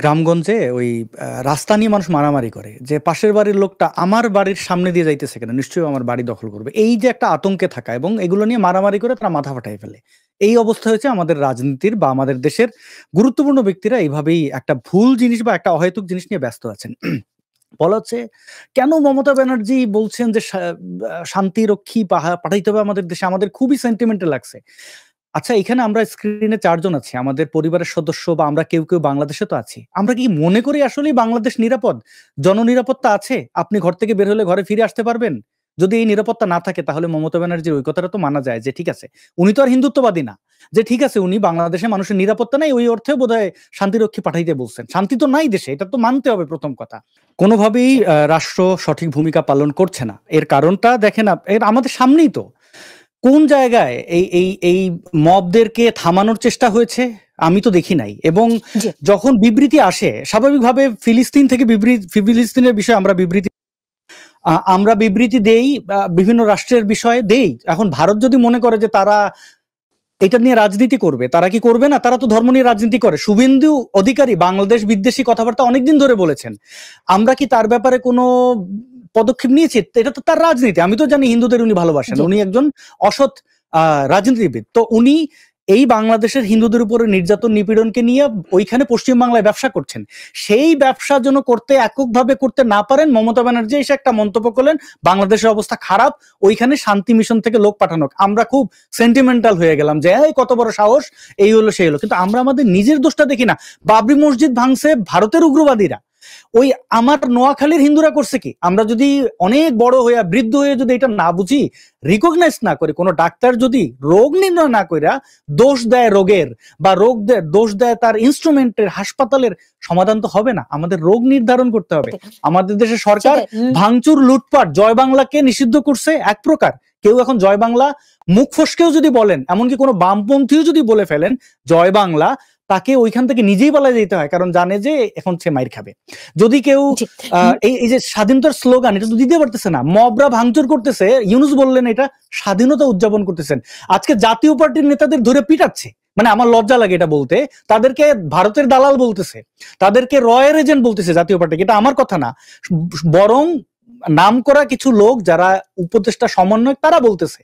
গ্রামগঞ্জে ওই রাস্তা নিয়ে মানুষ মারামারি করে যে পাশের বাড়ির লোকটা আমার বাড়ির সামনে দিয়ে যাইতেছে কেন, নিশ্চয়ই আমার বাড়ি দখল করবে, এই যে একটা আতঙ্কে থাকা এবং এগুলো নিয়ে মারামারি করে তারা মাথা ফাটাই ফেলে। এই অবস্থা হয়েছে আমাদের রাজনীতির বা আমাদের দেশের গুরুত্বপূর্ণ ব্যক্তিরা এইভাবেই একটা ভুল জিনিস বা একটা অহেতুক জিনিস নিয়ে ব্যস্ত আছেন। বলা হচ্ছে কেন মমতা ব্যানার্জি বলছেন যে শান্তি রক্ষী পাঠাইতে হবে আমাদের দেশে, আমাদের খুবই সেন্টিমেন্টাল লাগছে। আচ্ছা, এখানে আমরা স্ক্রিনে ৪ জন আছি। আমাদের পরিবারের সদস্য বা আমরা কেউ বাংলাদেশে তো আছি। আমরা কি মনে করি আসলেই বাংলাদেশ নিরাপদ? জননিরাপত্তা আছে? আপনি ঘর থেকে বের হলে ঘরে ফিরে আসতে পারবেন? যদি এই নিরাপত্তা না থাকে তাহলে মমতা ব্যানার্জির ওই কথাটা তো মানা যায় যে ঠিক আছে, উনি তো আর হিন্দুত্ববাদী না। যে ঠিক আছে উনি বাংলাদেশে মানুষের নিরাপত্তা নাই ওই অর্থে বোধহয় শান্তিরক্ষী পাঠাইতে বলছেন। শান্তি তো নাই দেশে, এটা তো মানতে হবে প্রথম কথা। কোনোভাবেই রাষ্ট্র সঠিক ভূমিকা পালন করছে না। এর কারণটা দেখেন এর আমাদের সামনেই তো। কোন জায়গায় এই মবদেরকে থামানোর চেষ্টা হয়েছে? আমি তো দেখি নাই। এবং জি। যখন বিবৃতি আসে স্বাভাবিকভাবে ফিলিস্তিন থেকে ফিলিস্তিনের বিষয়ে আমরা বিবৃতি দেই, বিভিন্ন রাষ্ট্রের বিষয়ে দেই। এখন ভারত যদি মনে করে যে তারা এটা নিয়ে রাজনীতি করবে, তারা কি করবে না? তারা তো ধর্ম নিয়ে রাজনীতি করে। শুভেন্দু অধিকারী বাংলাদেশ বিদ্বেষী কথাবার্তা অনেকদিন ধরে বলেছেন। আমরা কি তার ব্যাপারে কোনো পদক্ষেপ নিয়েছি? এটা তো তার রাজনীতি। আমি তো জানি হিন্দুদের উনি ভালোবাসেন, জি। উনি একজন অসৎ রাজনীতিবিদ। তো উনি এই বাংলাদেশের হিন্দুদের উপরে নির্যাতন নিপীড়নকে নিয়ে ওইখানে পশ্চিমবাংলায় ব্যবসা করছেন। সেই ব্যবসা যেন এককভাবে করতে না পারেন, মমতা ব্যানার্জি এসে একটা মন্তব্য করলেন বাংলাদেশের অবস্থা খারাপ, ওইখানে শান্তি মিশন থেকে লোক পাঠানো। আমরা খুব সেন্টিমেন্টাল হয়ে গেলাম যে এই কত বড় সাহস, এই হলো সেই হলো। কিন্তু আমরা আমাদের নিজের দোষটা দেখি না। বাবরি মসজিদ ভাঙছে ভারতের উগ্রবাদীরা, ওই আমার নোয়াখালীর হিন্দুরা করছে কি? আমরা যদি অনেক বড় হয়ে বৃদ্ধ হয়ে যদি এটা না বুঝি, রিকগনাইজ না করে, কোনো ডাক্তার যদি রোগ নির্ণয় না কইরা দোষ দেয় রোগের বা দোষ দেয় তার ইনস্ট্রুমেন্টের, হাসপাতালের, সমাধান তো হবে না। আমাদের রোগ নির্ধারণ করতে হবে। আমাদের দেশের সরকার ভাঙচুর লুটপাট জয় বাংলাকে নিষিদ্ধ করছে এক প্রকার। কেউ এখন জয় বাংলা মুখ ফসকেও যদি বলেন, এমনকি কোনো বামপন্থীও যদি বলে ফেলেন জয় বাংলা, তাকে ওইখান থেকে নিজেই পালা যেতে হয়, কারণ জানে যে এখন সে মাইর খাবে। যদি কেউ এই যে স্বাধীনতার স্লোগান, এটা তো দিতে পারতেছে না, মবরা ভাঙচুর করতেছে, ইউনুস বললেন এটা স্বাধীনতা উদযাপন করতেছেন। আজকে জাতীয় পার্টির নেতাদের ধরে পিটাচ্ছে, মানে আমার লজ্জা লাগে এটা বলতে। তাদেরকে ভারতের দালাল বলতেছে, তাদেরকে রয়ের এজেন্ট বলতেছে জাতীয় পার্টিকে। এটা আমার কথা না, বরং নাম করা কিছু লোক যারা উপদেষ্টা সমন্বয়ক তারা বলতেছে